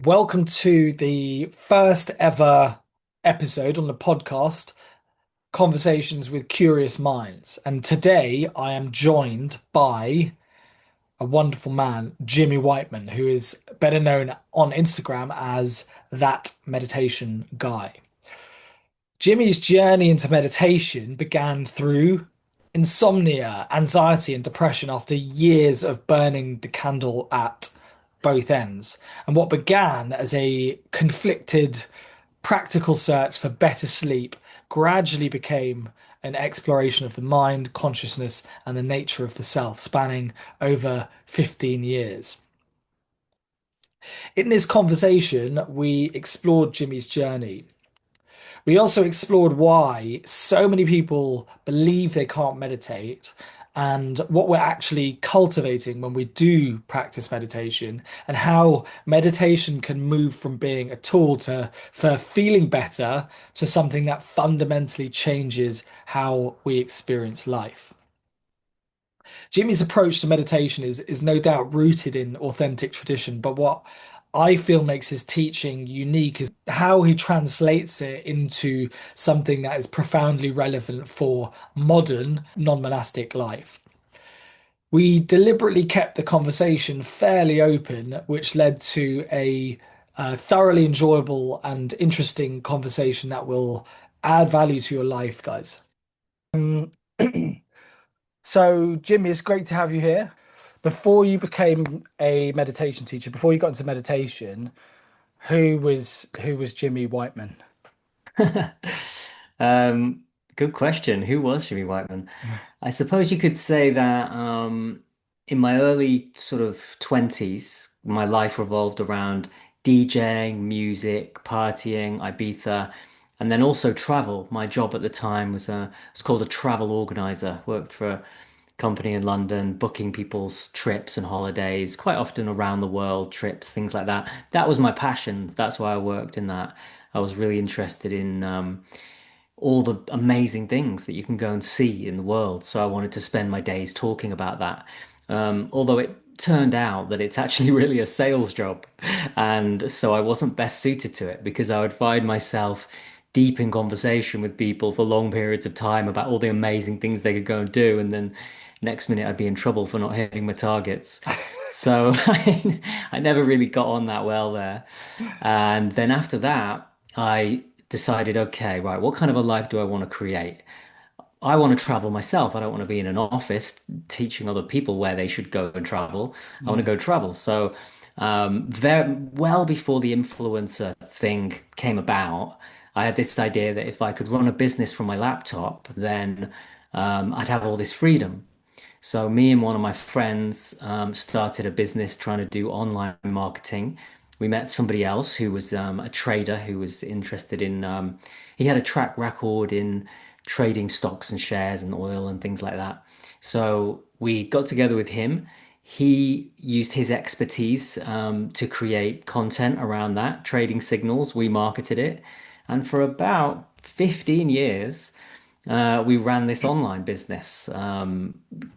Welcome to the first ever episode on the podcast, Conversations with Curious Minds. And today I am joined by a wonderful man, Jimmy Wightman, who is better known on Instagram as that meditation guy. Jimmy's journey into meditation began through insomnia, anxiety, and depression after years of burning the candle at both ends. And what began as a conflicted, practical search for better sleep gradually became an exploration of the mind, consciousness, and the nature of the self, spanning over 15 years. In this conversation, we explored Jimmy's journey. We also explored why so many people believe they can't meditate and what we're actually cultivating when we do practice meditation, and how meditation can move from being a tool for feeling better to something that fundamentally changes how we experience life. Jimmy's approach to meditation is no doubt rooted in authentic tradition, but what I feel makes his teaching unique is how he translates it into something that is profoundly relevant for modern non-monastic life. We deliberately kept the conversation fairly open, which led to a thoroughly enjoyable and interesting conversation that will add value to your life, guys. Um, So, Jimmy, it's great to have you here. Before you became a meditation teacher, before you got into meditation, who was Jimmy Wightman? Um, Good question. Who was Jimmy Wightman? I suppose you could say that in my early sort of 20s, my life revolved around DJing, music, partying, Ibiza, and then also travel. My job at the time was called a travel organizer. Worked for a company in London, booking people's trips and holidays, quite often around the world trips, things like that. That was my passion. That's why I worked in that. I was really interested in all the amazing things that you can go and see in the world. So I wanted to spend my days talking about that. Although it turned out that it's actually really a sales job. And so I wasn't best suited to it because I would find myself deep in conversation with people for long periods of time about all the amazing things they could go and do. And then next minute I'd be in trouble for not hitting my targets. So I never really got on that well there. And then after that, I decided, okay, right, what kind of a life do I want to create? I want to travel myself. I don't want to be in an office teaching other people where they should go and travel. I want to Mm. go travel. So, very well before the influencer thing came about, I had this idea that if I could run a business from my laptop, then I'd have all this freedom. So me and one of my friends started a business trying to do online marketing. We met somebody else who was a trader who was interested in, he had a track record in trading stocks and shares and oil and things like that. So we got together with him. He used his expertise to create content around that, trading signals. We marketed it. And for about 15 years, we ran this online business,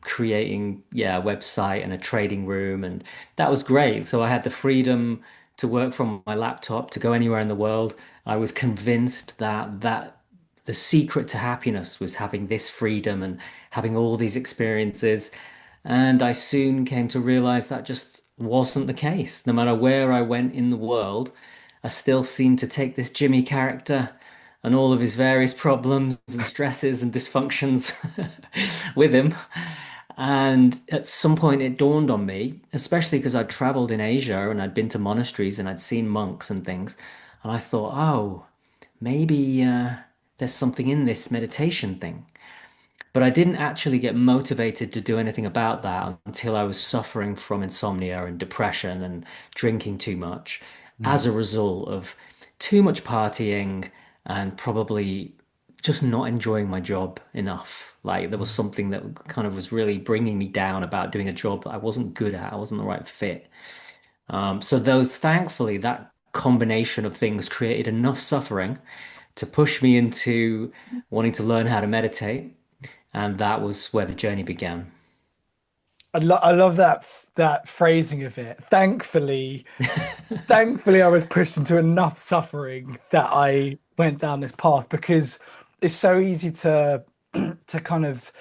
creating, yeah, a website and a trading room, and that was great. So I had the freedom to work from my laptop, to go anywhere in the world. I was convinced that the secret to happiness was having this freedom and having all these experiences. And I soon came to realize that just wasn't the case. No matter where I went in the world, I still seemed to take this Jimmy character and all of his various problems and stresses and dysfunctions with him. And at some point, it dawned on me, especially because I'd traveled in Asia and I'd been to monasteries and I'd seen monks and things. And I thought, oh, maybe there's something in this meditation thing. But I didn't actually get motivated to do anything about that until I was suffering from insomnia and depression and drinking too much as a Mm. result of too much partying and probably just not enjoying my job enough. Like there was Mm. something that kind of was really bringing me down about doing a job that I wasn't good at. I wasn't the right fit. So thankfully, that combination of things created enough suffering to push me into wanting to learn how to meditate. And that was where the journey began. I love that phrasing of it. Thankfully, I was pushed into enough suffering that I went down this path because it's so easy to kind of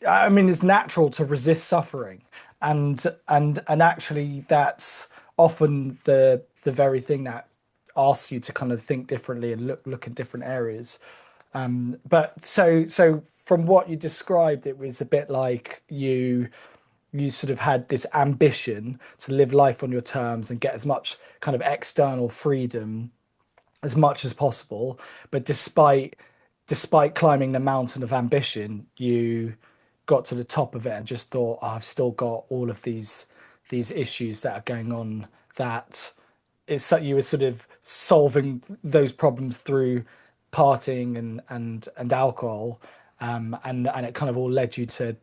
I mean, it's natural to resist suffering, and actually, that's often the very thing that asks you to kind of think differently and look in different areas. But so from what you described, it was a bit like you sort of had this ambition to live life on your terms and get as much kind of external freedom as much as possible. But despite climbing the mountain of ambition, you got to the top of it and just thought, oh, I've still got all of these issues that are going on that it's so you were sort of solving those problems through partying and alcohol, and it kind of all led you to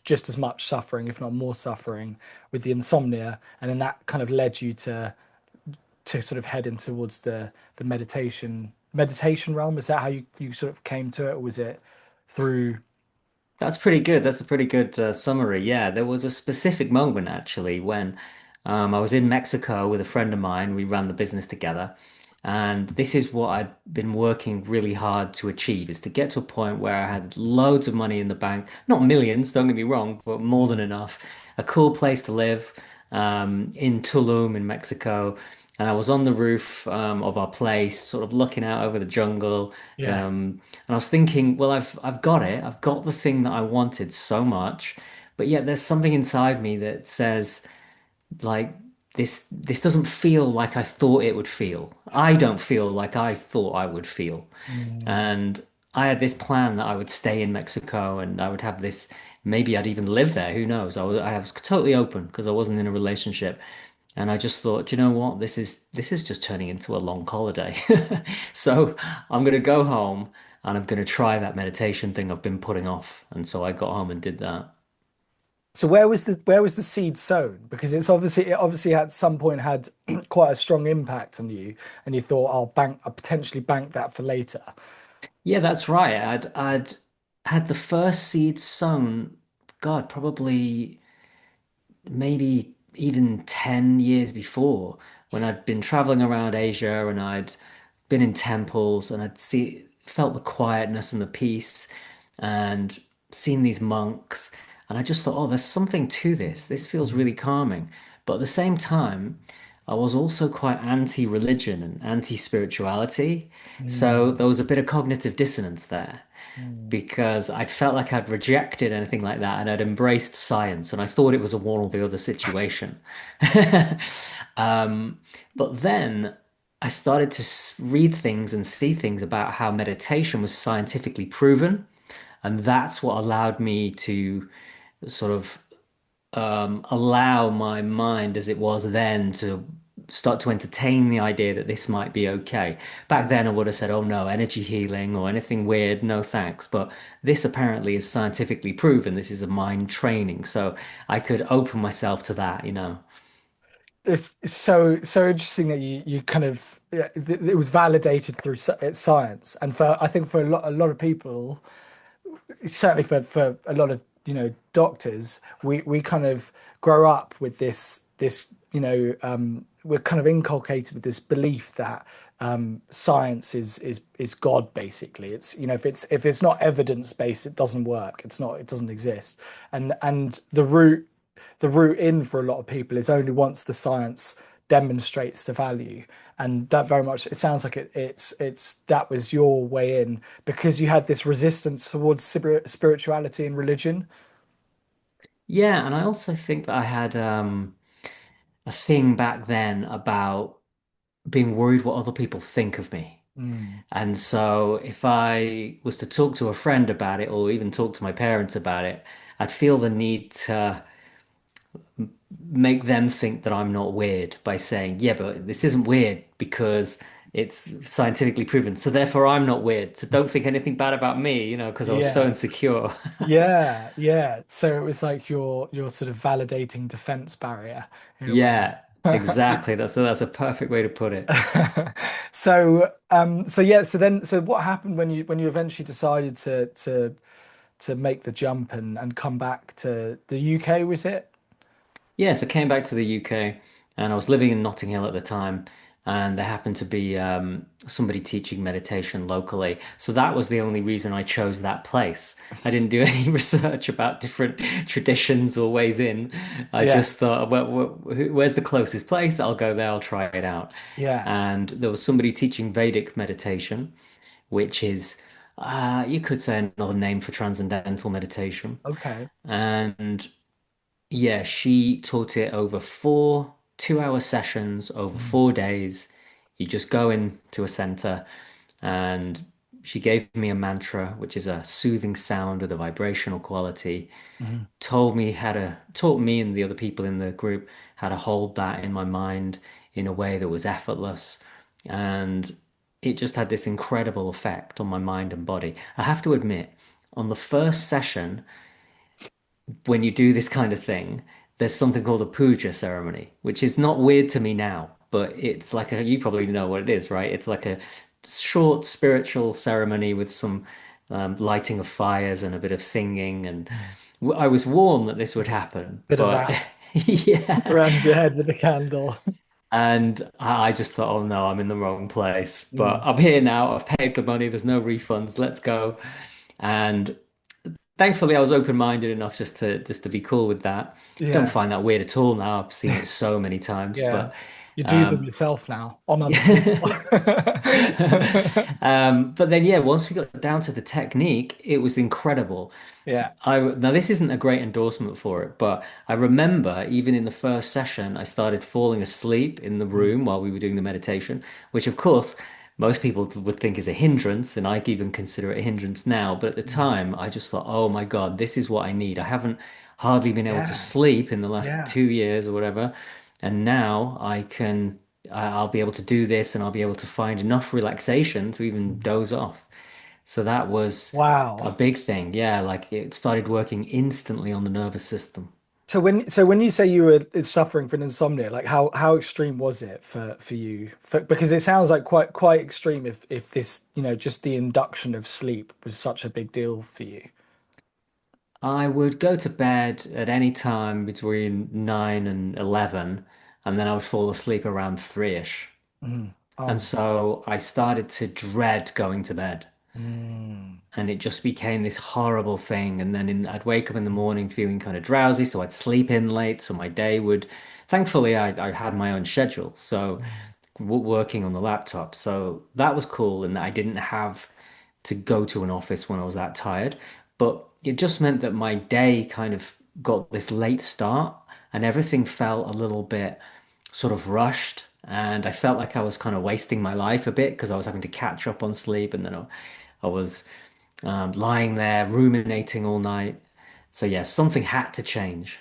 just as much suffering, if not more suffering, with the insomnia, and then that kind of led you to sort of head in towards the meditation realm. Is that how you sort of came to it, or was it through? That's pretty good. That's a pretty good summary. Yeah, there was a specific moment actually when I was in Mexico with a friend of mine. We ran the business together, and this is what I'd been working really hard to achieve: is to get to a point where I had loads of money in the bank, not millions, don't get me wrong, but more than enough, a cool place to live in Tulum in Mexico. And I was on the roof of our place, sort of looking out over the jungle. Yeah. And I was thinking, well, I've got it. I've got the thing that I wanted so much, but yet there's something inside me that says, like, this doesn't feel like I thought it would feel. I don't feel like I thought I would feel. Mm. And I had this plan that I would stay in Mexico and I would have this, maybe I'd even live there, who knows? I was totally open because I wasn't in a relationship. And I just thought, "Do you know what? This is just turning into a long holiday." So I'm gonna go home and I'm gonna try that meditation thing I've been putting off. And so I got home and did that. So where was the seed sown? Because it obviously at some point had quite a strong impact on you, and you thought I'll potentially bank that for later. Yeah, that's right. I'd had the first seed sown, God, probably maybe even 10 years before, when I'd been traveling around Asia and I'd been in temples and felt the quietness and the peace and seen these monks. And I just thought, oh, there's something to this. This feels Mm. really calming. But at the same time, I was also quite anti-religion and anti-spirituality. So Mm. there was a bit of cognitive dissonance there Mm. because I'd felt like I'd rejected anything like that and I'd embraced science and I thought it was a one or the other situation. Um, but then I started to read things and see things about how meditation was scientifically proven, and that's what allowed me to sort of allow my mind as it was then to start to entertain the idea that this might be okay. Back Mm. then, I would have said, oh no, energy healing or anything weird, no thanks. But this apparently is scientifically proven. This is a mind training. So I could open myself to that, you know. It's so interesting that you kind of yeah, it was validated through science, and for I think for a lot of people, certainly for a lot of doctors, we kind of grow up with this we're kind of inculcated with this belief that science is God basically. It's if it's not evidence based, it doesn't work. It doesn't exist. And the route in for a lot of people is only once the science demonstrates the value. And that very much it sounds like it's that was your way in because you had this resistance towards spirituality and religion. Yeah, and I also think that I had a thing back then about being worried what other people think of me. Mm. And so if I was to talk to a friend about it or even talk to my parents about it, I'd feel the need to make them think that I'm not weird by saying, yeah, but this isn't weird because it's scientifically proven. So therefore I'm not weird. So don't think anything bad about me, because I was so Yeah. insecure. Yeah, yeah. So it was like your sort of validating defense barrier in a way. Yeah, exactly. That's a perfect way to put it. So yeah, so what happened when you eventually decided to to make the jump and come back to the UK, was it? Yes, I came back to the UK and I was living in Notting Hill at the time, and there happened to be somebody teaching meditation locally. So that was the only reason I chose that place. I didn't do any research about different traditions or ways in. I Yeah, just thought, well, where's the closest place? I'll go there, I'll try it out. yeah. And there was somebody teaching Vedic meditation, which is, you could say, another name for transcendental meditation. Okay. And yeah, she taught it over four 2-hour sessions over Mm, 4 days. You just go into a center, and she gave me a mantra, which is a soothing sound with a vibrational quality. mhm. Taught me and the other people in the group how to hold that in my mind in a way that was effortless. And it just had this incredible effect on my mind and body. I have to admit, on the first session, when you do this kind of thing, there's something called a puja ceremony, which is not weird to me now, but it's like you probably know what it is, right? It's like a short spiritual ceremony with some lighting of fires and a bit of singing. And Mm. I was warned that this would Bit of, happen, bit of but that yeah. around your head with a candle. And I just thought, oh no, I'm in the wrong place. But Mm. I'm here now. I've paid the money. There's no refunds. Let's go. And thankfully, I was open-minded enough just to be cool with that. Don't Yeah. find that weird at all now. I've seen it so many times, Yeah. but You do them um, yourself now on other people. yeah. But then, yeah, once we got down to the technique, it was incredible. Yeah. Now this isn't a great endorsement for it, but I remember even in the first session, I started falling asleep in the Mm, room while we were doing the meditation, which of course most people would think is a hindrance, and I even consider it a hindrance now. But at the mm. time, I just thought, oh my God, this is what I need. I haven't hardly been able to Yeah. sleep in the last Yeah. 2 years or whatever, and now I'll be able to do this, and I'll be able to find enough relaxation to even Mm. doze off. So that was a Wow. big thing. Yeah, like it started working instantly on the nervous system. So when you say you were suffering from insomnia, like how extreme was it for you? Because it sounds like quite extreme if this, just the induction of sleep was such a big deal for you. I would go to bed at any time between 9 and 11, and then I would fall asleep around 3-ish. Mm. Oh And my. so I started to dread going to bed. Mm. And it just became this horrible thing. And then I'd wake up in the morning feeling kind of drowsy, so I'd sleep in late. So my day would, thankfully, I had my own schedule. So Mm. working on the laptop. So that was cool, and that I didn't have to go to an office when I was that tired. But it just meant that my day kind of got this late start, and everything felt a little bit sort of rushed. And I felt like I was kind of wasting my life a bit because I was having to catch up on sleep, and then I was lying there ruminating all night. So yeah, something had to change.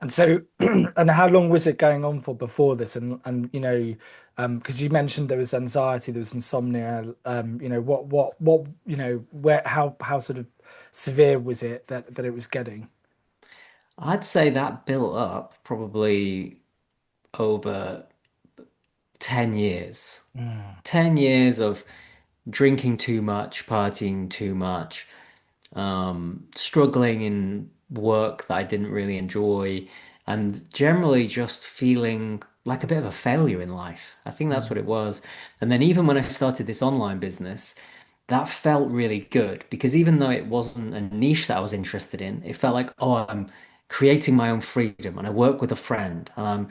And so, and how long was it going on for before this? And because you mentioned there was anxiety, there was insomnia. What where how sort of severe was it that it was getting? I'd say that built up probably over 10 years. Mm, 10 years of drinking too much, partying too much, struggling in work that I didn't really enjoy, and generally just feeling like a bit of a failure in life. I think that's what it mm, was. And then even when I started this online business, that felt really good because even though it wasn't a niche that I was interested in, it felt like, oh, I'm creating my own freedom and I work with a friend and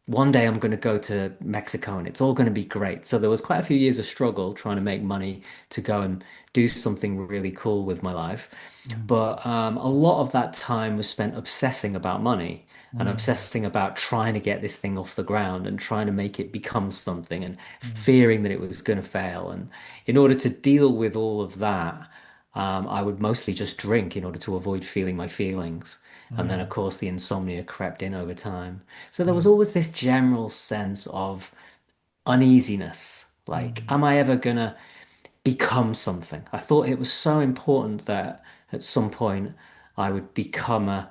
one day I'm going to go to Mexico and it's all going to be great. So there was quite a few years of struggle trying to make money to go and do something really cool with my life. mm, But a lot of that time was spent obsessing about money and mm, obsessing about trying to get this thing off the ground and trying to make it become something and mm, fearing that it was going to fail. And in order to deal with all of that, I would mostly just drink in order to avoid feeling my feelings. And then, of mm, course, the insomnia crept in over time. So there was mm, always this general sense of uneasiness. Like, mm, am I ever gonna become something? I thought it was so important that at some point I would become a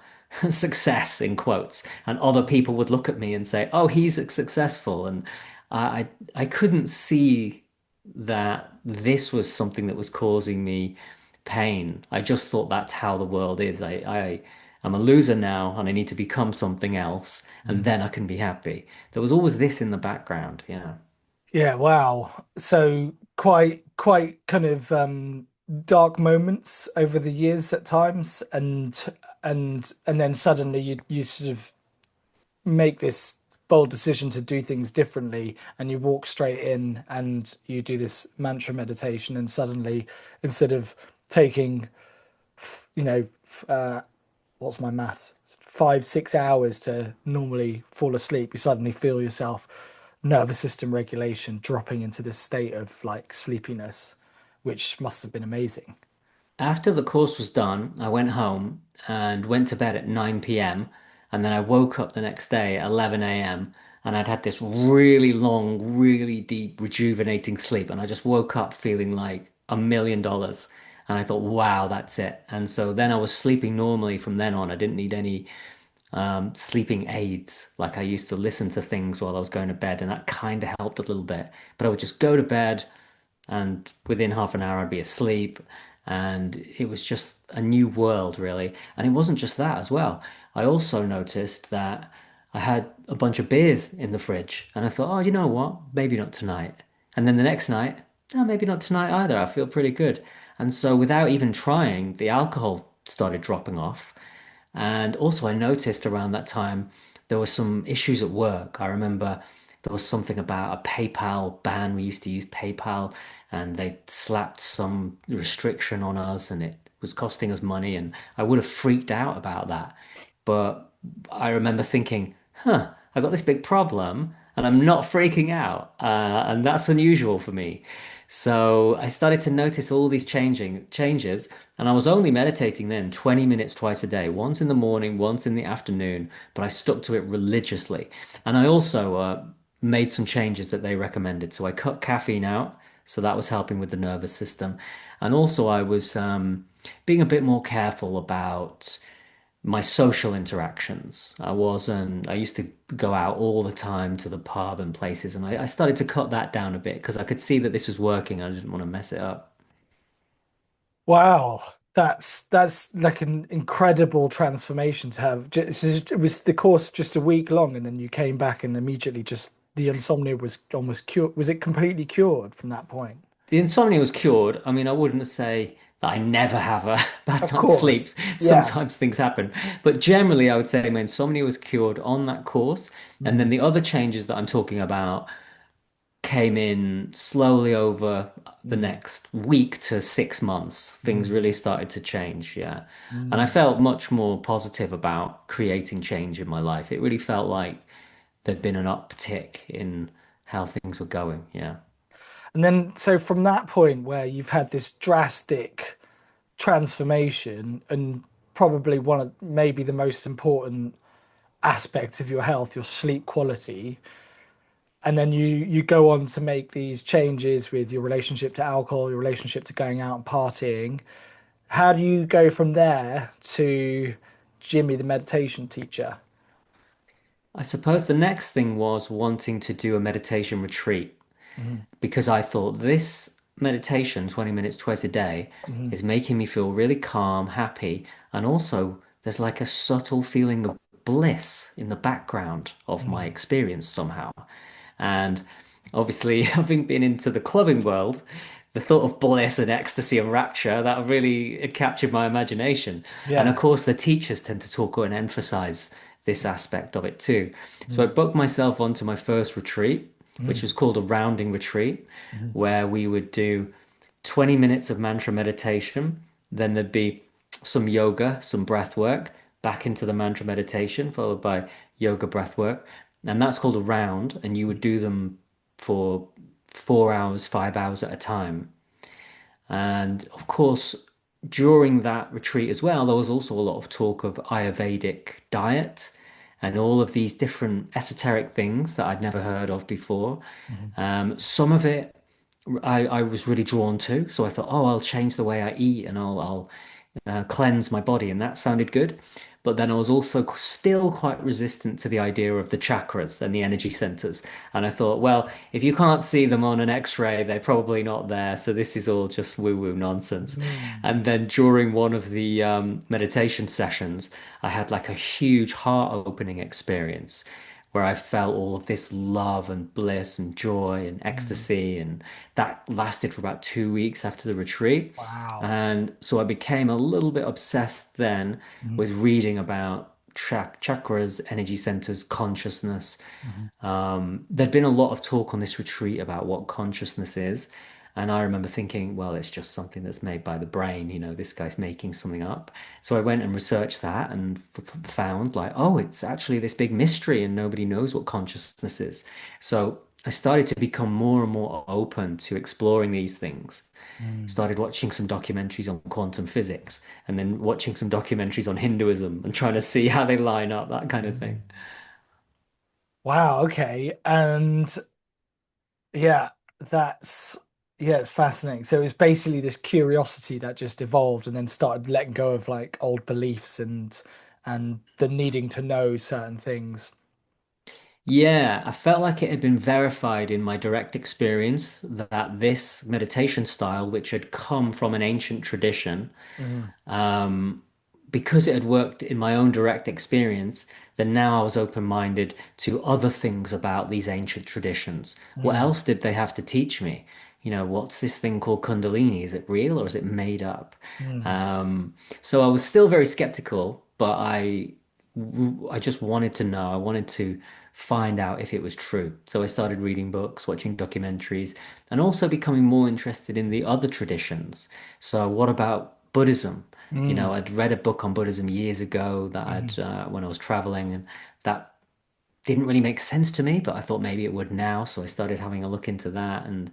success in quotes, and other people would look at me and say, "Oh, he's successful," and I couldn't see that this was something that was causing me pain. I just thought that's how the world is. I am a loser now and I need to become something else and Mm. then I can be happy. There was always this in the background. Yeah. Yeah, wow. So quite kind of dark moments over the years at times, and then suddenly you sort of make this bold decision to do things differently, and you walk straight in and you do this mantra meditation, and suddenly instead of taking, you know, uh, what's my maths? 5, 6 hours to normally fall asleep, you suddenly feel yourself nervous system regulation dropping into this state of like sleepiness, which must have been amazing. After the course was done, I went home and went to bed at 9 p.m. And then I woke up the next day at 11 a.m. and I'd had this really long, really deep, rejuvenating sleep. And I just woke up feeling like $1 million. And I thought, wow, that's it. And so then I was sleeping normally from then on. I didn't need any sleeping aids. Like I used to listen to things while I was going to bed, and that kind of helped a little bit. But I would just go to bed, and within half an hour I'd be asleep. And it was just a new world, really. And it wasn't just that as well. I also noticed that I had a bunch of beers in the fridge, and I thought, oh, you know what? Maybe not tonight. And then the next night, oh, maybe not tonight either. I feel pretty good. And so, without even trying, the alcohol started dropping off. And also, I noticed around that time there were some issues at work. I remember there was something about a PayPal ban. We used to use PayPal, and they slapped some restriction on us, and it was costing us money. And I would have freaked out about that. But I remember thinking, huh, I got this big problem, and I'm not freaking out. And that's unusual for me. So I started to notice all these changing changes, and I was only meditating then 20 minutes twice a day, once in the morning, once in the afternoon, but I stuck to it religiously. And I also made some changes that they recommended. So I cut caffeine out, so that was helping with the nervous system. And also I was being a bit more careful about my social interactions. I used to go out all the time to the pub and places, and I started to cut that down a bit because I could see that this was working. I didn't want to mess it up. Wow, that's like an incredible transformation to have. It was the course just a week long, and then you came back and immediately just the insomnia was almost cured. Was it completely cured from that point? The insomnia was cured. I mean, I wouldn't say that I never have a bad Of night's sleep. course. Yeah. Sometimes things happen. But generally, I would say my insomnia was cured on that course. And then Mm, the other changes that I'm talking about came in slowly over the mm, next week to 6 months. Things mm, really started to change, yeah. And I mm. felt much more positive about creating change in my life. It really felt like there'd been an uptick in how things were going, yeah. And then, so from that point where you've had this drastic transformation and probably one of maybe the most important aspects of your health, your sleep quality, and then you go on to make these changes with your relationship to alcohol, your relationship to going out and partying. How do you go from there to Jimmy, the meditation teacher? I suppose the next thing was wanting to do a meditation retreat Hmm. because I thought this meditation, 20 minutes twice a day, Hmm. is making me feel really calm, happy, and also there's like a subtle feeling of bliss in the background of my Hmm. experience somehow. And obviously, having been into the clubbing world, the thought of bliss and ecstasy and rapture, that really captured my imagination. And of Yeah. course, the teachers tend to talk and emphasize this aspect of it too. So I Mm. booked myself onto my first retreat, which Mm. was called a rounding retreat, Mhm. where we would do 20 minutes of mantra meditation. Then there'd be some yoga, some breath work, back into the mantra meditation, followed by yoga breath work. And that's called a round. And you would do them for 4 hours, 5 hours at a time. And of course, during that retreat as well, there was also a lot of talk of Ayurvedic diet and all of these different esoteric things that I'd never heard of before. Mhm. Some of it I was really drawn to, so I thought, oh, I'll change the way I eat and I'll cleanse my body, and that sounded good. but then I was also still quite resistant to the idea of the chakras and the energy centers. And I thought, well, if you can't see them on an X-ray, they're probably not there. So this is all just woo-woo nonsense. Mm, And then during one of the meditation sessions, I had like a huge heart-opening experience where I felt all of this love and bliss and joy and mm. ecstasy. And that lasted for about 2 weeks after the retreat. Wow. And so I became a little bit obsessed then Mhm, with reading about chakras, energy centers, consciousness. mhm, There'd been a lot of talk on this retreat about what consciousness is. And I remember thinking, well, it's just something that's made by the brain. This guy's making something up. So I went and researched that and found like, oh, it's actually this big mystery and nobody knows what consciousness is. So I started to become more and more open to exploring these things. mm, Started watching some documentaries on quantum physics and then watching some documentaries on Hinduism and trying to see how they line up, that kind of mm. thing. Wow, okay. And yeah, that's yeah, it's fascinating. So it's basically this curiosity that just evolved and then started letting go of like old beliefs and the needing to know certain things. Yeah, I felt like it had been verified in my direct experience that this meditation style, which had come from an ancient tradition, Mm, um, because it had worked in my own direct experience, then now I was open-minded to other things about these ancient traditions. What mm, else did they have to teach me? What's this thing called Kundalini? Is it real or is it made up? mm, Um, so I was still very skeptical, but I just wanted to know. I wanted to find out if it was true. So I started reading books, watching documentaries, and also becoming more interested in the other traditions. So what about Buddhism? mm, I'd read a book on Buddhism years ago mhm. when I was traveling, and that didn't really make sense to me, but I thought maybe it would now. So I started having a look into that, and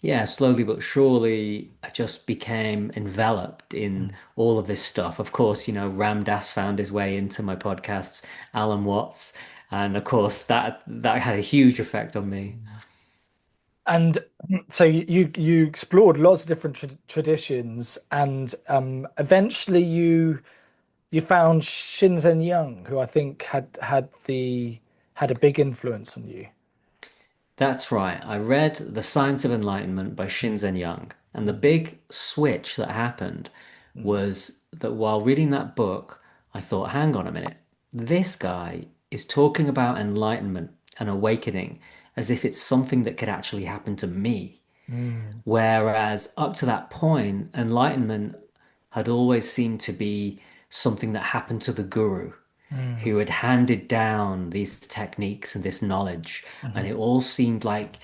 yeah, slowly but surely, I just became enveloped in Mm. all of this stuff. Of course, Ram Dass found his way into my podcasts, Alan Watts, and of course that had a huge effect on me. And so you explored lots of different traditions, and eventually you found Shinzen Young, who I think had a big influence on you. That's right. I read The Science of Enlightenment by Mm, Shinzen Young, and the mm, big switch that happened mm, was that while reading that book, I thought, hang on a minute, this guy is talking about enlightenment and awakening as if it's something that could actually happen to me. mm, Whereas up to that point, enlightenment had always seemed to be something that happened to the guru mm, who had handed down these techniques and this knowledge. And mhm, it all seemed like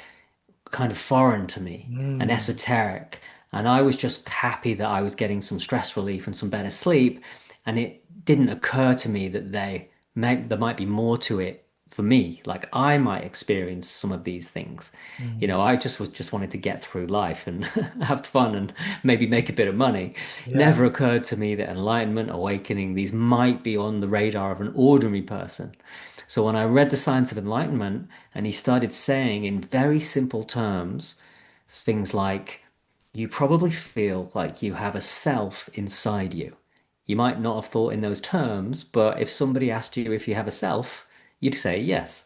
kind of foreign to me and mm, esoteric. And I was just happy that I was getting some stress relief and some better sleep. And it didn't occur to me that there might be more to it for me. Like I might experience some of these things. mm. I just wanted to get through life and have fun and maybe make a bit of money. Yeah. Never occurred to me that enlightenment, awakening, these might be on the radar of an ordinary person. So when I read The Science of Enlightenment and he started saying in very simple terms things like, you probably feel like you have a self inside you. You might not have thought in those terms, but if somebody asked you if you have a self, you'd say yes.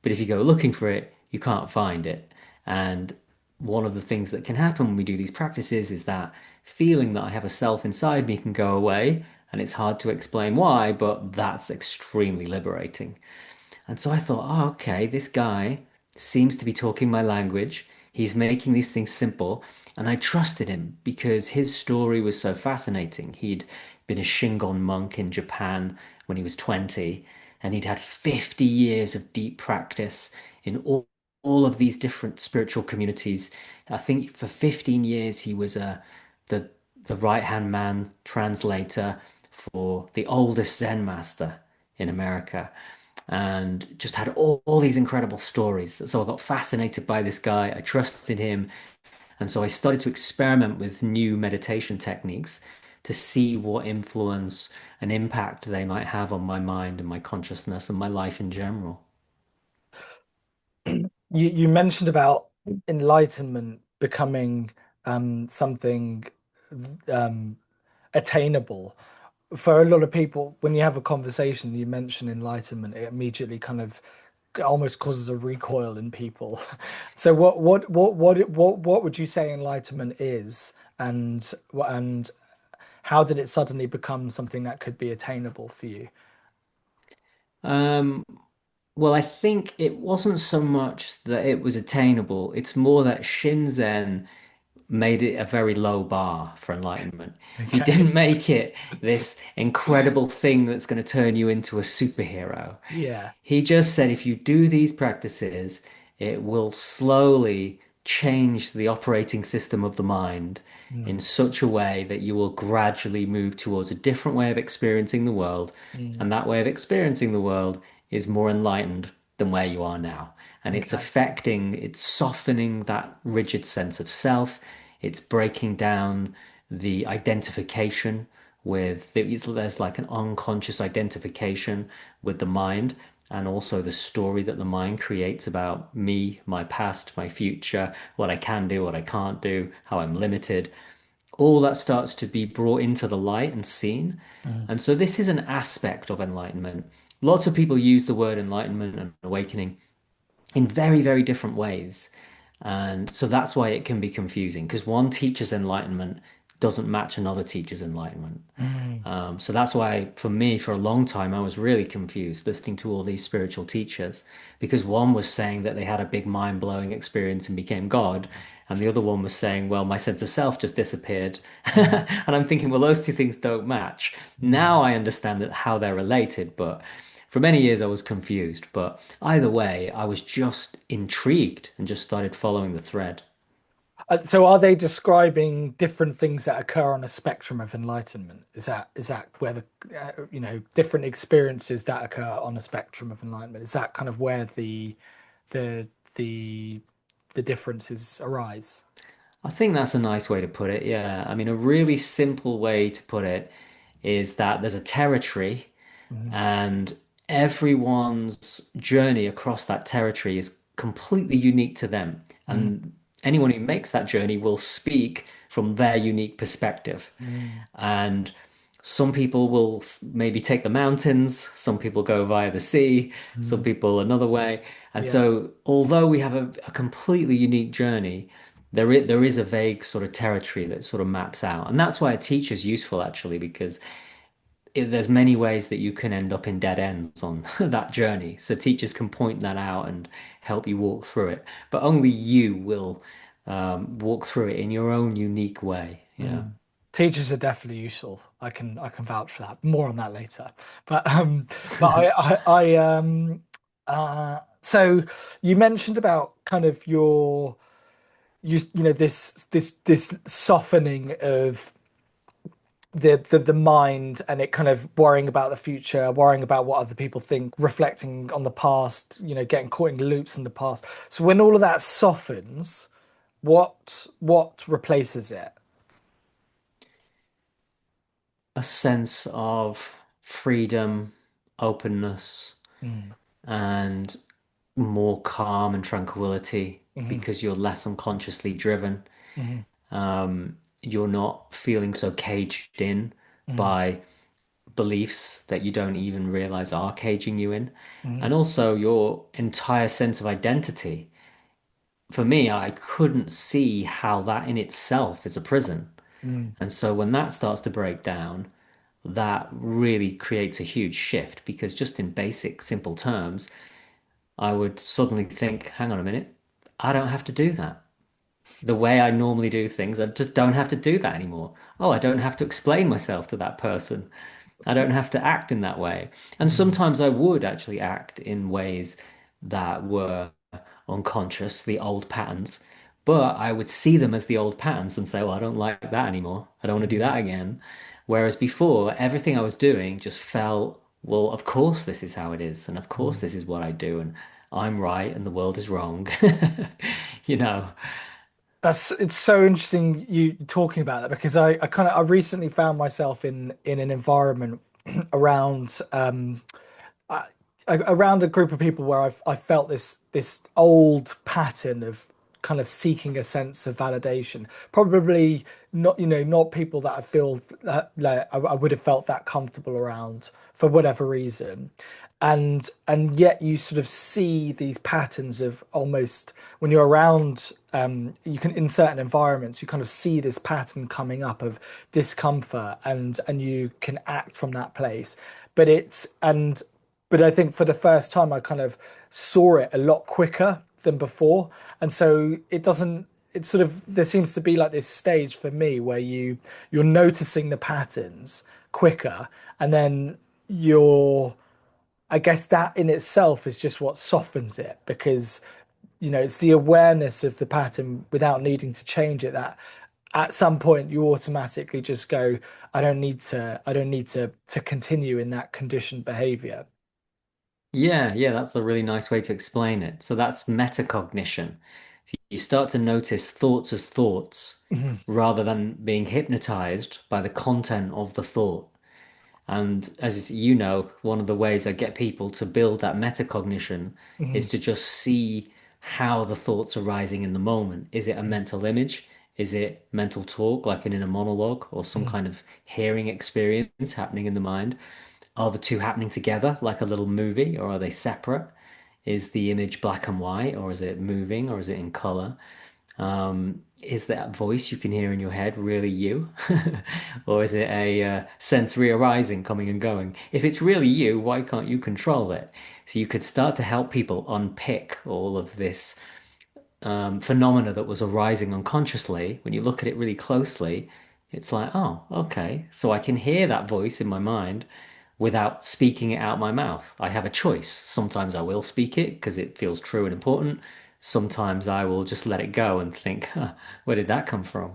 But if you go looking for it, you can't find it. And one of the things that can happen when we do these practices is that feeling that I have a self inside me can go away. And it's hard to explain why, but that's extremely liberating. And so I thought, oh, okay, this guy seems to be talking my language. He's making these things simple. And I trusted him because his story was so fascinating. He'd been a Shingon monk in Japan when he was 20, and he'd had 50 years of deep practice in all of these different spiritual communities. I think for 15 years he was the, the right-hand man translator for the oldest Zen master in America and just had all these incredible stories. So I got fascinated by this guy. I trusted him. And so I started to experiment with new meditation techniques to see what influence and impact they might have on my mind and my consciousness and my life in general. You mentioned about enlightenment becoming something um, attainable. for a lot of people, when you have a conversation, you mention enlightenment, it immediately kind of almost causes a recoil in people. So what would you say enlightenment is, and how did it suddenly become something that could be attainable for you? Um, well, I think it wasn't so much that it was attainable. It's more that Shinzen made it a very low bar for enlightenment. He Okay. didn't make it this incredible thing that's going to turn you into a superhero. Yeah. He just said if you do these practices, it will slowly change the operating system of the mind in Mm, such a way that you will gradually move towards a different way of experiencing the world. mm, And that way of experiencing the world is more enlightened than where you are now. And okay. it's softening that rigid sense of self. It's breaking down the identification there's like an unconscious identification with the mind and also the story that the mind creates about me, my past, my future, what I can do, what I can't do, how I'm limited. All that starts to be brought into the light and seen. Mm, And so this is an aspect of enlightenment. Lots of people use the word enlightenment and awakening in very, very different ways. And so that's why it can be confusing because one teacher's enlightenment doesn't match another teacher's enlightenment. mm, So that's why, for me, for a long time, I was really confused listening to all these spiritual teachers because one was saying that they had a big mind-blowing experience and became God, and the other one was saying, well, my sense of self just disappeared. mm, And I'm thinking, well, those two things don't match. Now mm. I understand that how they're related, but for many years I was confused. But either way, I was just intrigued and just started following the thread. So are they describing different things that occur on a spectrum of enlightenment? Is that where the different experiences that occur on a spectrum of enlightenment? Is that kind of where the the the differences arise? I think that's a nice way to put it. Yeah. I mean, a really simple way to put it is that there's a territory Mm, and everyone's journey across that territory is completely unique to them. mm, And anyone who makes that journey will speak from their unique perspective. mm, And some people will maybe take the mountains, some people go via the sea, some mm. people another way. And Yeah. so, although we have a completely unique journey, there is a vague sort of territory that sort of maps out. And that's why a teacher is useful actually, because there's many ways that you can end up in dead ends on that journey. So teachers can point that out and help you walk through it. But only you will walk through it in your own unique way. Yeah. Mm. Teachers are definitely useful. I can vouch for that. More on that later. But so you mentioned about kind of this softening of the mind, and it kind of worrying about the future, worrying about what other people think, reflecting on the past, getting caught in loops in the past. So when all of that softens, what replaces it? A sense of freedom, openness, Mm, and more calm and tranquility mhm, because you're less unconsciously driven. mhm, You're not feeling so caged in mhm, by beliefs that you don't even realize are caging you in. And mhm, also your entire sense of identity. For me, I couldn't see how that in itself is a prison. mm, And so when that starts to break down, that really creates a huge shift because just in basic, simple terms, I would suddenly think, hang on a minute, I don't have to do that. The way I normally do things, I just don't have to do that anymore. Oh, I don't have to explain myself to that person. I don't have to act in that way. And mm, sometimes I would actually act in ways that were unconscious, the old patterns. But I would see them as the old patterns and say, well, I don't like that anymore. I don't want to do mm, that again. Whereas before, everything I was doing just felt, well, of course this is how it is. And of course mm. this is what I do. And I'm right and the world is wrong. You know. It's so interesting you talking about that, because I recently found myself in an environment around around a group of people where I felt this old pattern of kind of seeking a sense of validation. Probably not, not people that I feel like I would have felt that comfortable around for whatever reason. And yet you sort of see these patterns of almost when you're around you can in certain environments you kind of see this pattern coming up of discomfort and you can act from that place. But it's and but I think for the first time I kind of saw it a lot quicker than before. And so it doesn't, it sort of, there seems to be like this stage for me where you're noticing the patterns quicker, and then you're, I guess that in itself is just what softens it, because it's the awareness of the pattern without needing to change it that at some point you automatically just go, I don't need to continue in that conditioned behavior. Yeah, yeah, that's a really nice way to explain it. So that's metacognition. So you start to notice thoughts as thoughts Mhm, rather than being hypnotized by the content of the thought. And as you know, one of the ways I get people to build that metacognition is mhm, to just see how the thoughts are rising in the moment. Is it a mental image? Is it mental talk, like an inner monologue, or some mhm, kind of hearing experience happening in the mind? Are the two happening together, like a little movie, or are they separate? Is the image black and white, or is it moving, or is it in color? Is that voice you can hear in your head really you? Or is it a sensory arising coming and going? If it's really you, why can't you control it? So you could start to help people unpick all of this phenomena that was arising unconsciously. When you look at it really closely, it's like, oh, okay. So I can hear that voice in my mind without speaking it out my mouth. I have a choice. Sometimes I will speak it because it feels true and important. Sometimes I will just let it go and think, huh, where did that come from?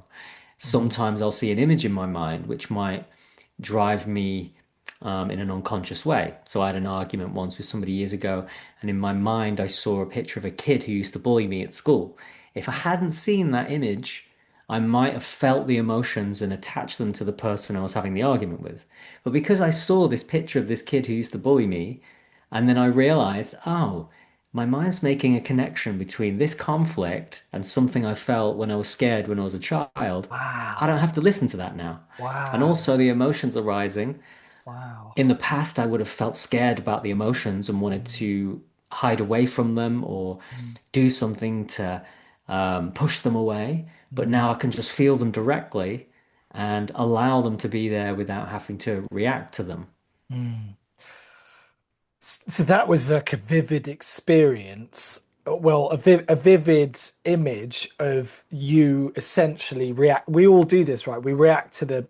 mhm. Sometimes I'll see an image in my mind which might drive me in an unconscious way. So I had an argument once with somebody years ago, and in my mind, I saw a picture of a kid who used to bully me at school. If I hadn't seen that image, I might have felt the emotions and attached them to the person I was having the argument with. But because I saw this picture of this kid who used to bully me, and then I realized, oh, my mind's making a connection between this conflict and something I felt when I was scared when I was a child. I don't Wow. have to listen to that now. And Wow. also, the emotions arising. Wow. In the past, I would have felt scared about the emotions and wanted Mm, to hide away from them or mm, do something to push them away. But mm, now I can just feel them directly and allow them to be there without having to react to them. mm. So that was like a vivid experience. Well, a vivid image of you essentially react. We all do this, right? We react to the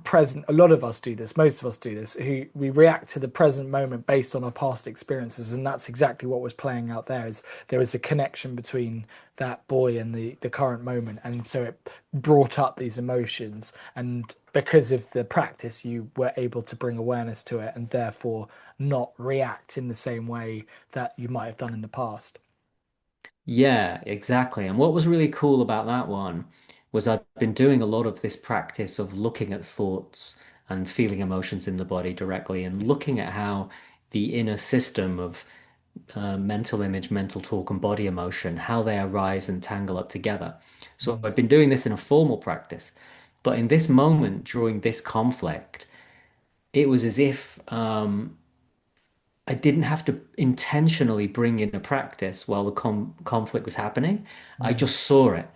present. A lot of us do this. Most of us do this. Who we react to the present moment based on our past experiences, and that's exactly what was playing out there. Is there was a connection between that boy and the current moment, and so it brought up these emotions. And because of the practice, you were able to bring awareness to it, and therefore not react in the same way that you might have done in the past. Yeah, exactly. And what was really cool about that one was I've been doing a lot of this practice of looking at thoughts and feeling emotions in the body directly and looking at how the inner system of mental image, mental talk, and body emotion, how they arise and tangle up together. So Mm, I've been doing this in a formal practice. But in this moment, during this conflict, it was as if I didn't have to intentionally bring in a practice while the conflict was happening. I mm, just saw it.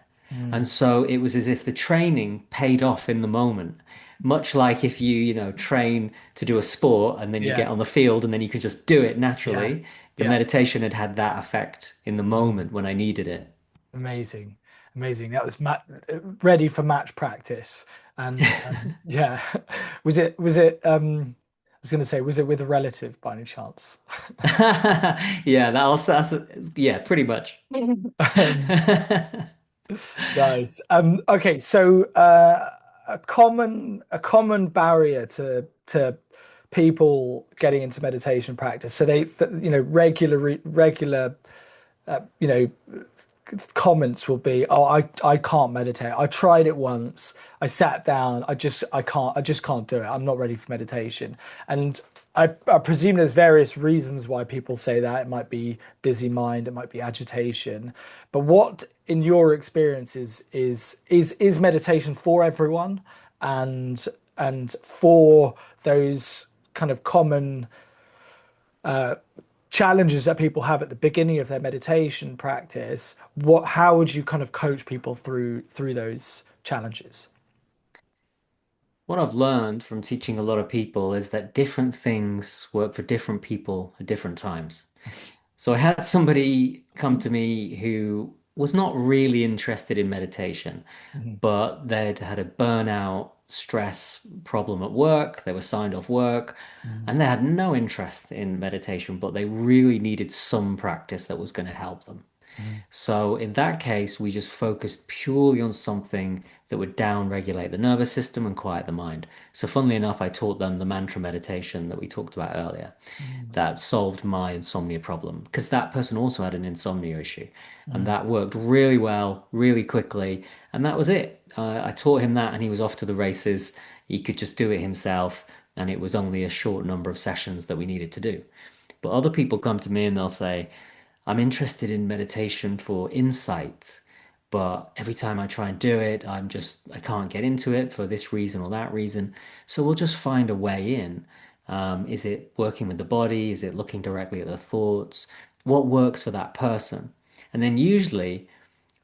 And mm. so it was as if the training paid off in the moment. Much like if you train to do a sport and then you get Yeah, on the field and then you could just do it yeah, naturally. The yeah. meditation had had that effect in the Mm. moment when I needed it. Amazing, amazing. That was ready for match practice, and yeah, was it? I was going to say, was it with a relative by any chance? Yeah, yeah, pretty much. Um, Nice. Okay, so a common barrier to people getting into meditation practice. So regular you know comments will be, oh, I can't meditate. I tried it once. I sat down. I just can't do it. I'm not ready for meditation. And I presume there's various reasons why people say that. It might be busy mind, it might be agitation. But what, in your experience, is meditation for everyone, and for those kind of common challenges that people have at the beginning of their meditation practice? How would you kind of coach people through those challenges? What I've learned from teaching a lot of people is that different things work for different people at different times. So I had somebody come to me who was not really interested in meditation, Mhm, but they'd had a burnout, stress problem at work. They were signed off work mhm, and they had no interest in meditation, but they really needed some practice that was going to help them. mhm, So in that case, we just focused purely on something that would down-regulate the nervous system and quiet the mind. So funnily enough, I taught them the mantra meditation that we talked about earlier mhm, that solved my insomnia problem because that person also had an insomnia issue. And mhm, that worked really well, really quickly. And that was it. I taught him that and he was off to the races. He could just do it himself. And it was only a short number of sessions that we needed to do. But other people come to me and they'll say, I'm interested in meditation for insight, but every time I try and do it, I can't get into it for this reason or that reason. So we'll just find a way in. Is it working with the body? Is it looking directly at the thoughts? What works for that person? And then usually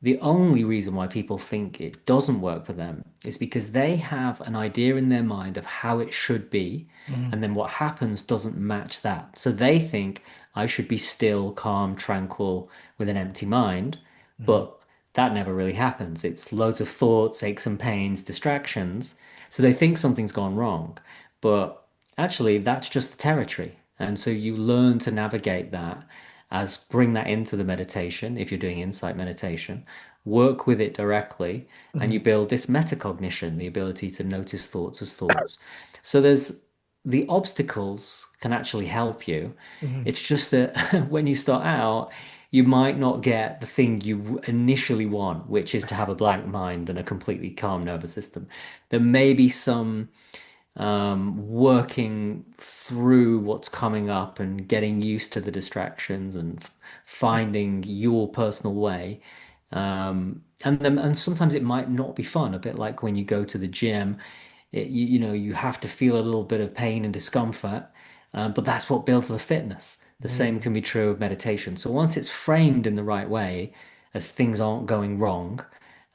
the only reason why people think it doesn't work for them is because they have an idea in their mind of how it should be, mhm, and then what happens doesn't match that. So they think I should be still, calm, tranquil, with an empty mind, mhm, but that never really happens. It's loads of thoughts, aches and pains, distractions. So they think something's gone wrong, but actually that's just the territory. And so you learn to navigate that as bring that into the meditation if you're doing insight meditation, work with it directly, and mhm, you build this metacognition, the ability to notice thoughts as thoughts. So there's the obstacles can actually help you. mhm. It's just that when you start out, you might not get the thing you initially want, which is to have a blank mind and a completely calm nervous system. There may be some working through what's coming up and getting used to the distractions and finding your personal way. And sometimes it might not be fun, a bit like when you go to the gym. You know, you have to feel a little bit of pain and discomfort, but that's what builds the fitness. The same Mm. can be true of meditation. So once it's framed in the right way, as things aren't going wrong,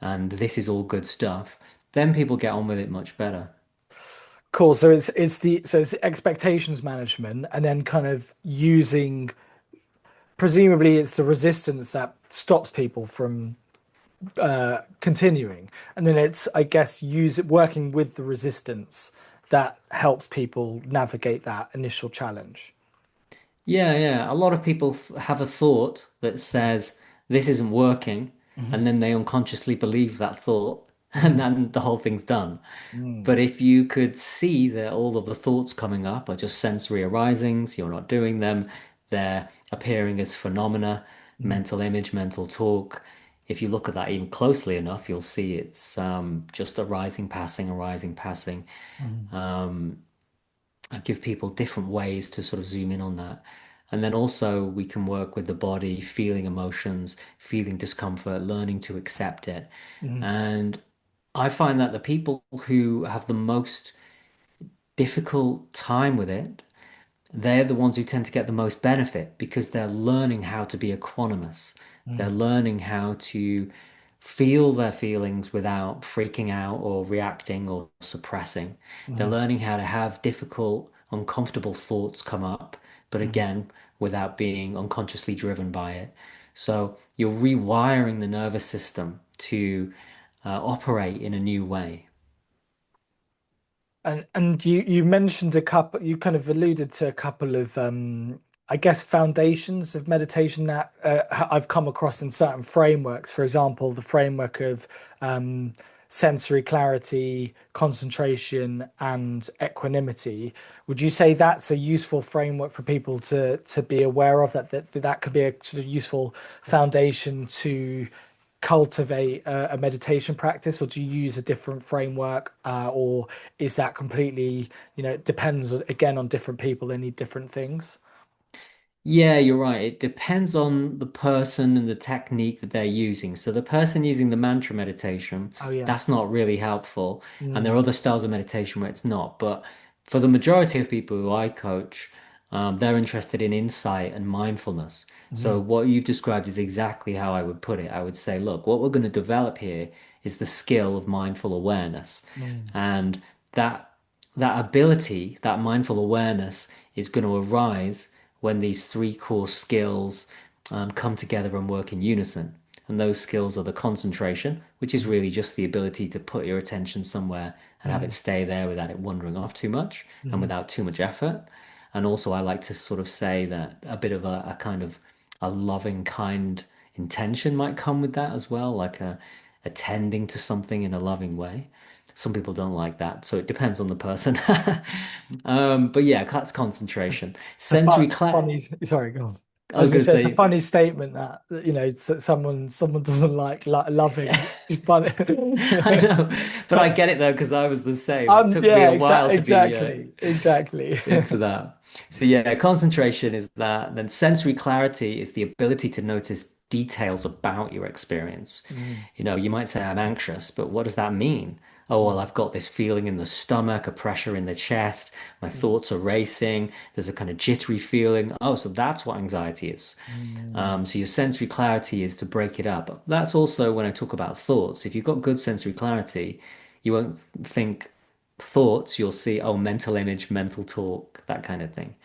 and this is all good stuff, then people get on with it much better. Cool. So it's expectations management, and then kind of using, presumably it's the resistance that stops people from continuing, and then it's, I guess, working with the resistance that helps people navigate that initial challenge. Yeah, yeah. A lot of people have a thought that says this isn't working, Mhm, and then they unconsciously believe that thought, and mhm, then the whole thing's done. mm, But if you could see that all of the thoughts coming up are just sensory arisings, you're not doing them, they're appearing as phenomena, mhm, mental image, mental talk. If you look at that even closely enough, you'll see it's just arising, passing, arising, passing. mhm, Um, I give people different ways to sort of zoom in on that. And then also we can work with the body, feeling emotions, feeling discomfort, learning to accept it. mhm, And I find that the people who have the most difficult time with it, they're the ones who tend to get the most benefit because they're learning how to be equanimous. They're mhm, learning how to feel their feelings without freaking out or reacting or suppressing. They're mhm, learning how to have difficult, uncomfortable thoughts come up, but mhm. again, without being unconsciously driven by it. So you're rewiring the nervous system to operate in a new way. And you mentioned a couple, you kind of alluded to a couple of I guess foundations of meditation that I've come across in certain frameworks. For example, the framework of um, sensory clarity, concentration, and equanimity. Would you say that's a useful framework for people to be aware of, that could be a sort of useful foundation to cultivate a meditation practice, or do you use a different framework, or is that completely, it depends again on different people, they need different things? Yeah, you're right. It depends on the person and the technique that they're using. So the person using the mantra meditation, Oh yeah. that's not really helpful. And there are Mm, other styles of meditation where it's not. But for the majority of people who I coach, they're interested in insight and mindfulness. mhm, So what you've described is exactly how I would put it. I would say, look, what we're going to develop here is the skill of mindful awareness. mm, And that that ability, that mindful awareness is going to arise when these three core skills come together and work in unison. And those skills are the concentration, which is mm, really just the ability to put your attention somewhere and have it mm, stay there without it wandering off too much and mhm, without too much effort. And also, I like to sort of say that a bit of a kind of a loving, kind intention might come with that as well, like attending to something in a loving way. Some people don't like that, so it depends on the person. But yeah, that's concentration. it's a Sensory funny, clarity. sorry, go on. I I was was gonna going to say it's a say, funny statement that someone doesn't like loving. It's funny. I know, but I So, get it though, because I was the same. It took me yeah, a while to be exactly. into that. So yeah, concentration is that. Then sensory clarity is the ability to notice details about your experience. Mm, You might say I'm anxious, but what does that mean? Oh, well, mm, I've got this feeling in the stomach, a pressure in the chest, my mm, thoughts are racing, there's a kind of jittery feeling. Oh, so that's what anxiety is. mm, So your sensory clarity is to break it up. That's also when I talk about thoughts. If you've got good sensory clarity, you won't think thoughts, you'll see, oh, mental image, mental talk, that kind of thing.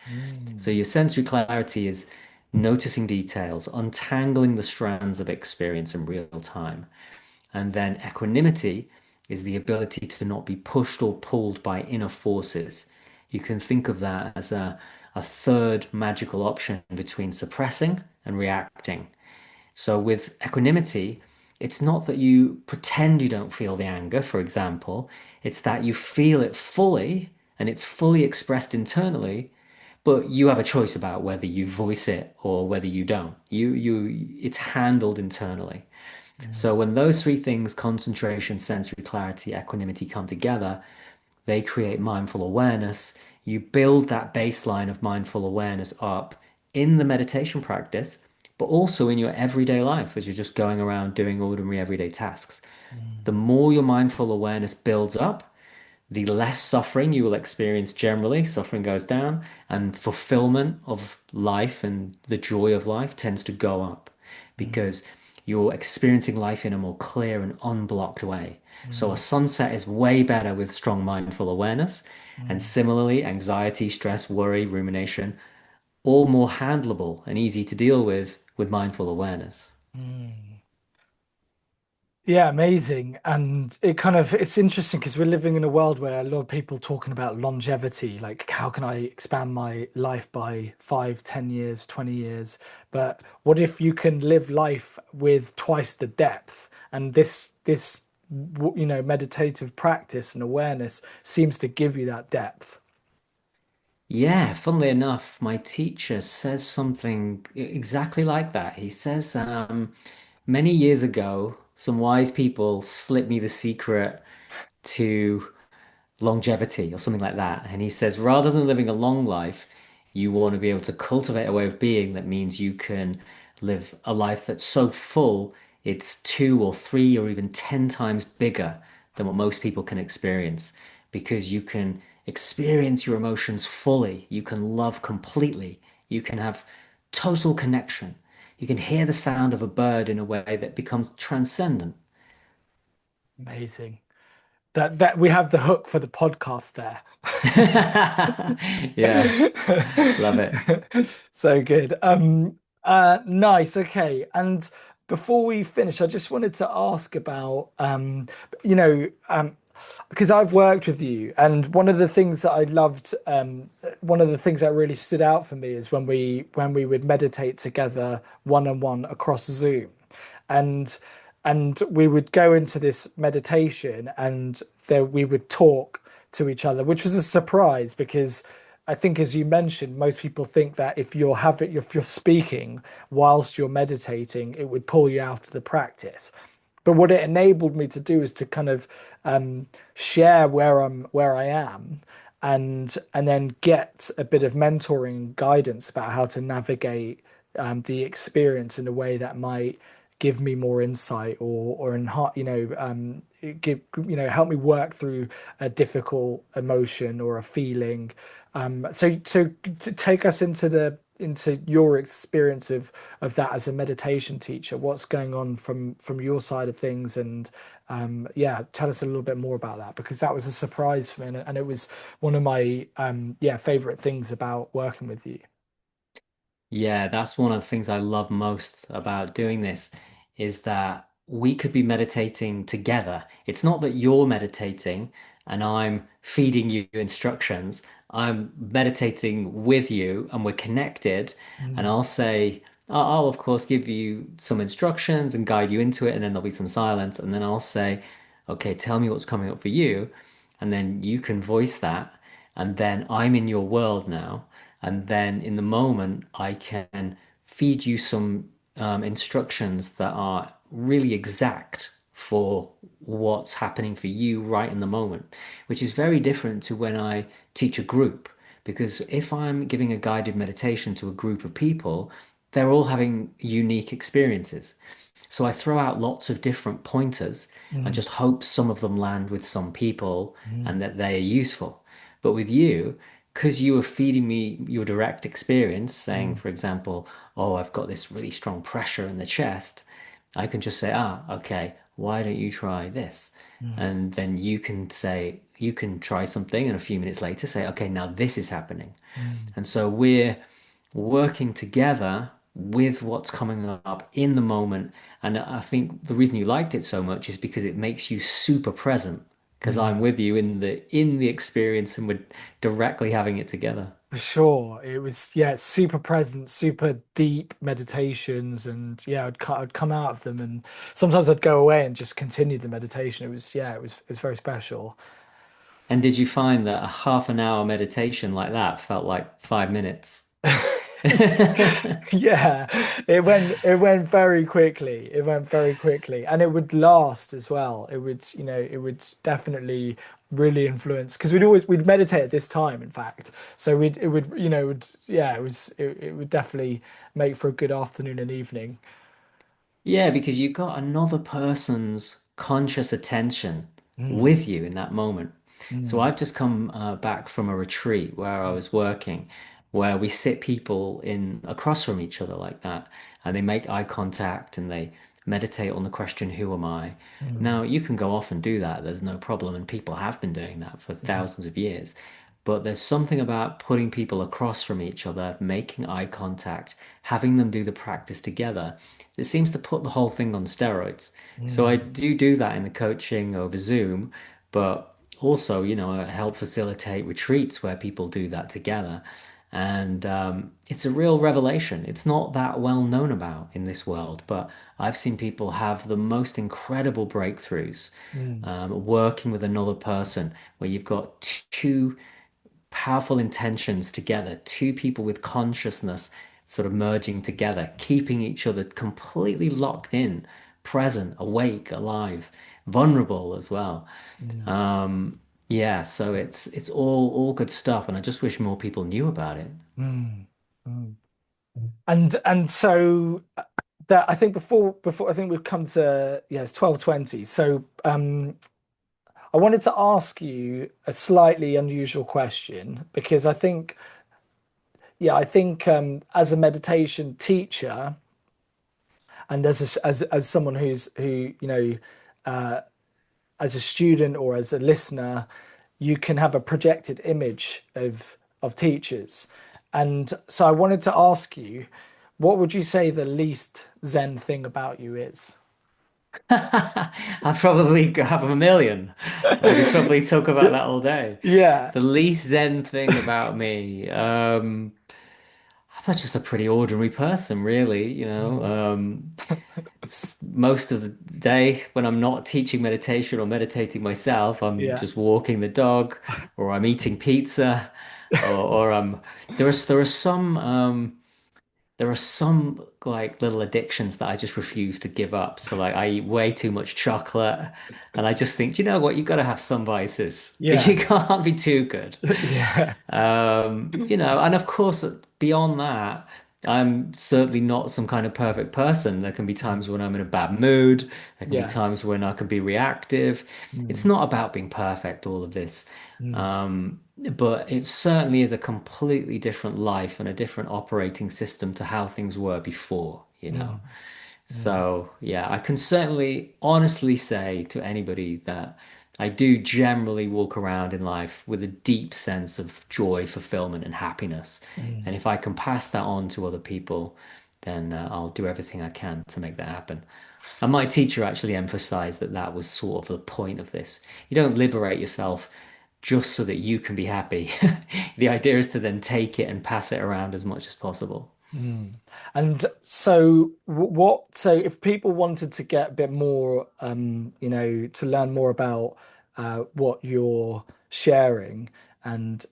So mm, your sensory clarity is noticing details, untangling the strands of experience in real time. And then equanimity is the ability to not be pushed or pulled by inner forces. You can think of that as a third magical option between suppressing and reacting. So with equanimity, it's not that you pretend you don't feel the anger, for example. It's that you feel it fully and it's fully expressed internally, but you have a choice about whether you voice it or whether you don't. It's handled internally. mm, So when those three things, concentration, sensory clarity, equanimity, come together, they create mindful awareness. You build that baseline of mindful awareness up in the meditation practice, but also in your everyday life as you're just going around doing ordinary everyday tasks. The mm, more your mindful awareness builds up, the less suffering you will experience generally. Suffering goes down, and fulfillment of life and the joy of life tends to go up mm, because you're experiencing life in a more clear and unblocked way. So a mm, sunset is way better with strong mindful awareness. And mm, similarly, anxiety, stress, worry, rumination, all more handleable and easy to deal with mindful awareness. mm. Yeah, amazing. And it's interesting because we're living in a world where a lot of people talking about longevity, like how can I expand my life by 5, 10 years, 20 years? But what if you can live life with twice the depth? And this meditative practice and awareness seems to give you that depth. Yeah, funnily enough, my teacher says something exactly like that. He says, many years ago, some wise people slipped me the secret to longevity or something like that. And he says, rather than living a long life, you want to be able to cultivate a way of being that means you can live a life that's so full, it's two or three or even 10 times bigger than what most people can experience because you can experience your emotions fully. You can love completely. You can have total connection. You can hear the sound of a bird in a way that becomes transcendent. Amazing. That we have the hook for the podcast there. Yeah, love it. So good. Nice. Okay. And before we finish, I just wanted to ask about, you know, um, because I've worked with you, and one of the things that I loved, one of the things that really stood out for me is when we would meditate together one on one across Zoom, and we would go into this meditation, and there we would talk to each other, which was a surprise because I think, as you mentioned, most people think that if you're speaking whilst you're meditating, it would pull you out of the practice. But what it enabled me to do is to kind of share where I am, and then get a bit of mentoring guidance about how to navigate the experience in a way that might give me more insight, or enhance, give, help me work through a difficult emotion or a feeling. So to take us into your experience of that as a meditation teacher, what's going on from your side of things, and yeah, tell us a little bit more about that, because that was a surprise for me, and it was one of my favorite things about working with you. Yeah, that's one of the things I love most about doing this is that we could be meditating together. It's not that you're meditating and I'm feeding you instructions. I'm meditating with you and we're connected. And Mm, I'll say, I'll of course give you some instructions and guide you into it. And then there'll be some silence. And then I'll say, okay, tell me what's coming up for you. And then you can voice that. And then I'm in your world now. And then in the moment, I can feed you some instructions that are really exact for what's happening for you right in the moment, which is very different to when I teach a group. Because if I'm giving a guided meditation to a group of people, they're all having unique experiences. So I throw out lots of different pointers and mm, just hope some of them land with some people mm, and that they are useful. But with you, because you were feeding me your direct experience, saying, mm, for example, oh, I've got this really strong pressure in the chest, I can just say, okay, why don't you try this? mm, And then you can say, you can try something, and a few minutes later say, okay, now this is happening. mm, And so we're working together with what's coming up in the moment. And I think the reason you liked it so much is because it makes you super present because I'm mm. with you in the experience and we're directly having it together. For sure. It was, yeah, super present, super deep meditations. And yeah, I'd come out of them, and sometimes I'd go away and just continue the meditation. It was, yeah, it was very special. And did you find that a half an hour meditation like that felt like 5 minutes? Yeah, it went very quickly. It went very quickly, and it would last as well. It would definitely really influence, because we'd meditate at this time, in fact. So it would, yeah, it would definitely make for a good afternoon and evening. Yeah, because you got another person's conscious attention Mm, with you in that moment. So mm, I've just come back from a retreat where I mm, was working, where we sit people in across from each other like that, and they make eye contact and they meditate on the question, "Who am I?" mm, Now, you can go off and do that. There's no problem, and people have been doing that for mm, thousands of years. But there's something about putting people across from each other, making eye contact, having them do the practice together. It seems to put the whole thing on steroids. So I mm, do that in the coaching over Zoom, but also, I help facilitate retreats where people do that together. And it's a real revelation. It's not that well known about in this world, but I've seen people have the most incredible breakthroughs mm, working with another person where you've got two powerful intentions together, two people with consciousness sort of merging together, keeping each other completely locked in, present, awake, alive, vulnerable as well. mm, Yeah, so it's all good stuff, and I just wish more people knew about it. mm, mm. And so that, I think, before I think we've come to, yeah, it's 12:20. So I wanted to ask you a slightly unusual question, because I think as a meditation teacher, and as someone who as a student or as a listener, you can have a projected image of teachers. And so I wanted to ask you, what would you say the least Zen thing about you is? I probably have a million. I could probably talk about that all day. Yeah. The least Zen thing about me. I'm just a pretty ordinary person, really. Mm. It's most of the day when I'm not teaching meditation or meditating myself, I'm Yeah. just walking the dog or I'm eating pizza. or there are some there are some like little addictions that I just refuse to give up. So like I eat way too much chocolate, and I just think, you know what, you've got to have some vices. Yeah. You can't be too good. Yeah. And of course, beyond that, I'm certainly not some kind of perfect person. There can be times when I'm in a bad mood. There can be Yeah. times when I can be reactive. It's Mm. not about being perfect, all of this. Mm. But it certainly is a completely different life and a different operating system to how things were before, you know. Mm. Mm. So, yeah, I can certainly honestly say to anybody that I do generally walk around in life with a deep sense of joy, fulfillment, and happiness. Mm. And if I can pass that on to other people, then I'll do everything I can to make that happen. And my teacher actually emphasized that that was sort of the point of this. You don't liberate yourself just so that you can be happy. The idea is to then take it and pass it around as much as possible. Mm. And so what so if people wanted to get a bit more to learn more about what you're sharing and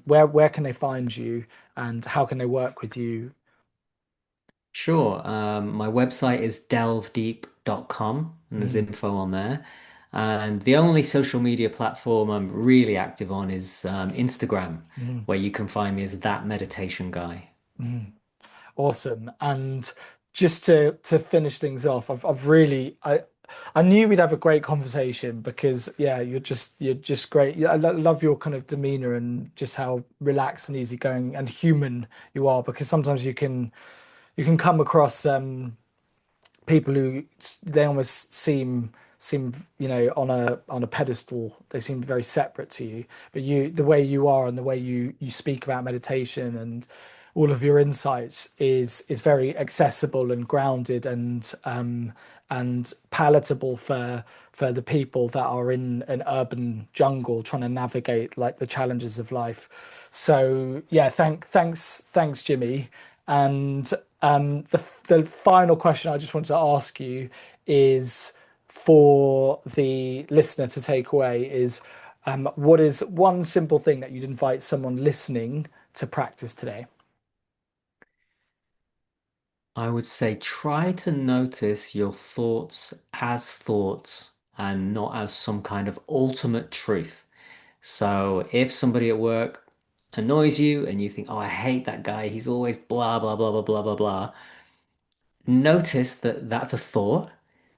where can they find you and how can they work with you? Sure. My website is delvedeep.com and there's Mm. info on there. And the only social media platform I'm really active on is Instagram, Mm. where you can find me as that meditation guy. Mm. Awesome. And just to finish things off, I've really I knew we'd have a great conversation because yeah, you're just great. Yeah, love your kind of demeanor and just how relaxed and easygoing and human you are because sometimes you can come across people who they almost seem on a pedestal. They seem very separate to you, but you the way you are and the way you speak about meditation and all of your insights is very accessible and grounded and palatable for the people that are in an urban jungle trying to navigate like the challenges of life. So yeah, thanks, Jimmy. And the final question I just want to ask you is for the listener to take away is what is one simple thing that you'd invite someone listening to practice today? I would say try to notice your thoughts as thoughts and not as some kind of ultimate truth. So if somebody at work annoys you and you think, oh, I hate that guy, he's always blah, blah, blah, blah, blah, blah, blah, notice that that's a thought.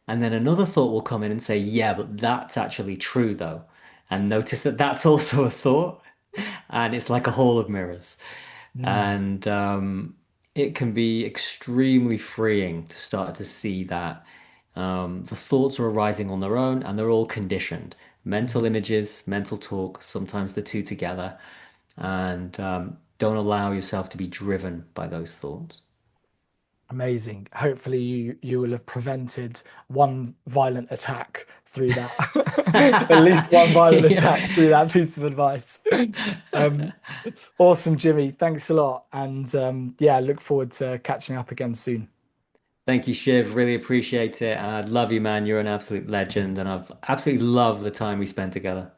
And then another thought will come in and say, yeah, but that's actually true though. And notice that that's also a thought. And it's like a hall of mirrors. Mm, And it can be extremely freeing to start to see that the thoughts are arising on their own and they're all conditioned. Mental mm. images, mental talk, sometimes the two together. And don't allow yourself to be driven by those thoughts. Amazing. Hopefully you will have prevented one violent attack through that. At least one violent Yeah. attack through that piece of advice. Um, awesome, Jimmy. Thanks a lot. And yeah, I look forward to catching up again soon. Thank you, Shiv. Really appreciate it. I love you, man. You're an absolute legend, and I've absolutely loved the time we spent together.